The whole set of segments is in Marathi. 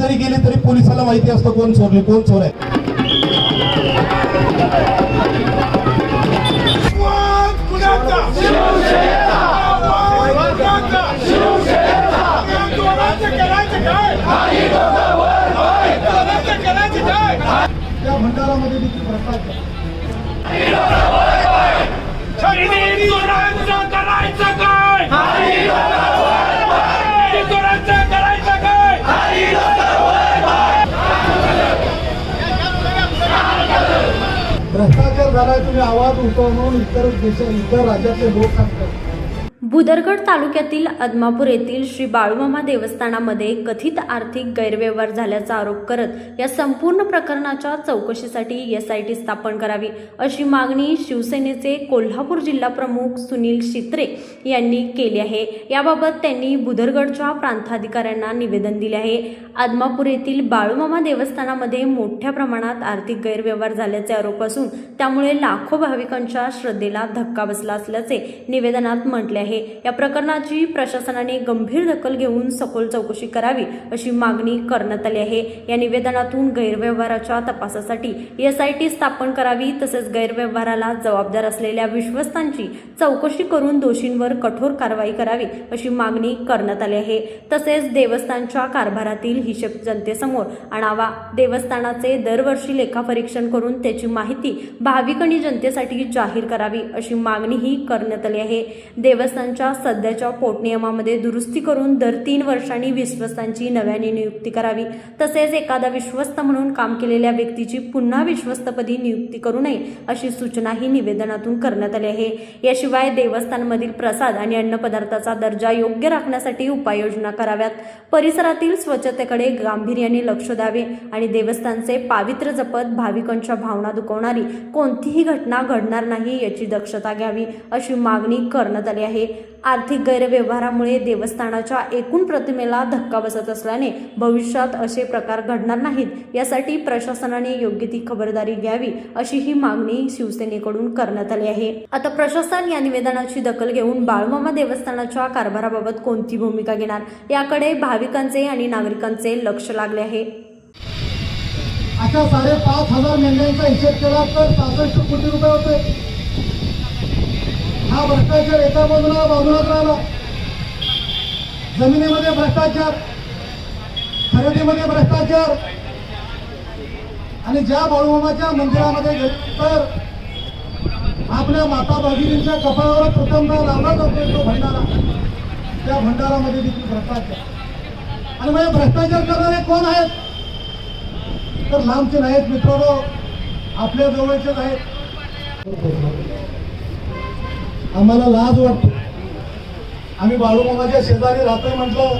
जरी गेली तरी पोलिसाला माहिती असतं कोण चोरले कोण चोर आहे. त्या भंडारामध्ये देखील भ्रष्टाचार. भ्रष्टाचार झालाय तुम्ही आवाज उठवा म्हणून इतर राज्यातले लोक सांगतात. भुदरगड तालुक्यातील आदमापूर येथील श्री बाळूमामा देवस्थानामध्ये कथित आर्थिक गैरव्यवहार झाल्याचा आरोप करत या संपूर्ण प्रकरणाच्या चौकशीसाठी SIT स्थापन करावी अशी मागणी शिवसेनेचे कोल्हापूर जिल्हा प्रमुख सुनील शित्रे यांनी केली आहे. याबाबत त्यांनी भुदरगडच्या प्रांताधिकाऱ्यांना निवेदन दिले आहे. आदमापूर येथील बाळूमामा देवस्थानामध्ये मोठ्या प्रमाणात आर्थिक गैरव्यवहार झाल्याचे आरोप असून त्यामुळे लाखो भाविकांच्या श्रद्धेला धक्का बसला असल्याचे निवेदनात म्हटले आहे. या प्रकरणाची प्रशासनाने गंभीर दखल घेऊन सखोल चौकशी करावी अशी मागणी करण्यात आली आहे. या निवेदनातून गैरव्यवहाराच्या तपासासाठी SIT स्थापन करावी तसेच गैरव्यवहाराला जबाबदार असलेल्या विश्वस्तांची चौकशी करून दोषींवर कठोर कारवाई करावी अशी मागणी करण्यात आली आहे. तसेच देवस्थानच्या कारभारातील हिशेब जनतेसमोर आणावा. देवस्थानाचे दरवर्षी लेखापरीक्षण करून त्याची माहिती भाविक आणि जनतेसाठी जाहीर करावी अशी मागणीही करण्यात आली आहे. देवस्थानच्या सध्याच्या पोटनियमामध्ये दुरुस्ती करून दर 3 वर्षांनी विश्वस्तांची नव्याने नियुक्ती करावी. तसेच एखादा विश्वस्त म्हणून काम केलेल्या व्यक्तीची पुन्हा विश्वस्तपदी नियुक्ती करू नये अशी सूचनाही निवेदनातून करण्यात आली आहे. याशिवाय देवस्थानमधील प्रसाद आणि अन्नपदार्थाचा दर्जा योग्य राखण्यासाठी उपाययोजना कराव्यात. परिसरातील स्वच्छतेकडे गांभीर्याने लक्ष द्यावे आणि देवस्थानचे पावित्र्य जपत भाविकांच्या भावना दुखवणारी कोणतीही घटना घडणार नाही याची दक्षता घ्यावी अशी मागणी करण्यात आली आहे. आर्थिक गैरव्यवहारामुळे देवस्थानाच्या एकूण प्रतिमेला धक्का बसत असल्याने भविष्यात असे प्रकार घडणार नाहीत यासाठी प्रशासनाने योग्य ती खबरदारी घ्यावी अशी ही मागणी शिवसेनेकडून करण्यात आली आहे. आता प्रशासन या निवेदनाची दखल घेऊन बाळूमामा देवस्थानाच्या कारभाराबाबत कोणती भूमिका घेणार याकडे भाविकांचे आणि नागरिकांचे लक्ष लागले आहे. अशा 5,500 मेंढ्यांचा हिशेब केला तर 65 कोटी रुपये होते. हा भ्रष्टाचार एका बाजूलाच राहिला. जमिनीमध्ये भ्रष्टाचार, खरेदीमध्ये भ्रष्टाचार आणि ज्या बाळूमामाच्या मंदिरामध्ये गेले तर आपल्या माता भगिनींच्या कपाळावर प्रथमदा लावला जातो तो भंडारा. त्या भंडारामध्ये देखील भ्रष्टाचार. आणि म्हणजे भ्रष्टाचार करणारे कोण आहेत तर लांबचे नाहीत मित्रांनो, आपल्या जवळचेच आहेत. आम्हाला लाज वाटते. आम्ही बाळूमामाच्या शेजारी राहतोय म्हटलं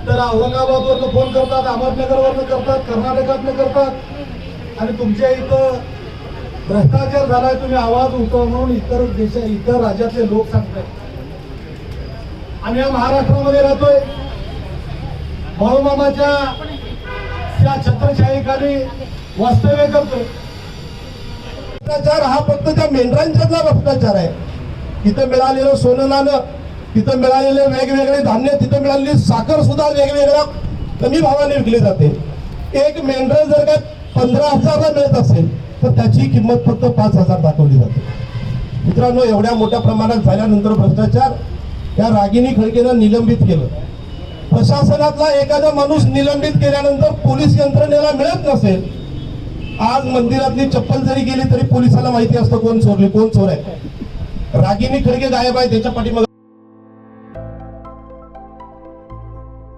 तर औरंगाबादवरनं फोन करतात, अहमदनगरवरनं करतात, कर्नाटकातनं करतात आणि तुमच्या इथं भ्रष्टाचार झालाय तुम्ही आवाज उठवा म्हणून इतर राज्यातले लोक सांगतात. आम्ही या महाराष्ट्रामध्ये राहतोय. बाळूमामाच्या त्या छत्रछायेखाली वास्तव्य करतोय. भ्रष्टाचार हा फक्त त्या मेंढरांच्यातला भ्रष्टाचार आहे. तिथं मिळालेलं सोनं नाणं, तिथं मिळालेले वेगवेगळे धान्य, तिथं मिळालेली साखर सुद्धा वेगवेगळ्या कमी भावाने विकली जाते. एक मेंढर जर का 15,000ला मिळत असेल तर त्याची किंमत फक्त 5,000 दाखवली जाते. मित्रांनो, एवढ्या मोठ्या प्रमाणात झाल्यानंतर भ्रष्टाचार त्या रागिनी खडकेनं निलंबित केलं. प्रशासनातला एखादा माणूस निलंबित केल्यानंतर पोलीस यंत्रणेला मिळत नसेल. आज मंदिरातली चप्पल जरी गेली तरी पोलिसाला माहिती असतं कोण चोरले कोण चोर आहे. रागिनी खडके गायब आहे, त्याच्या पाठीमागे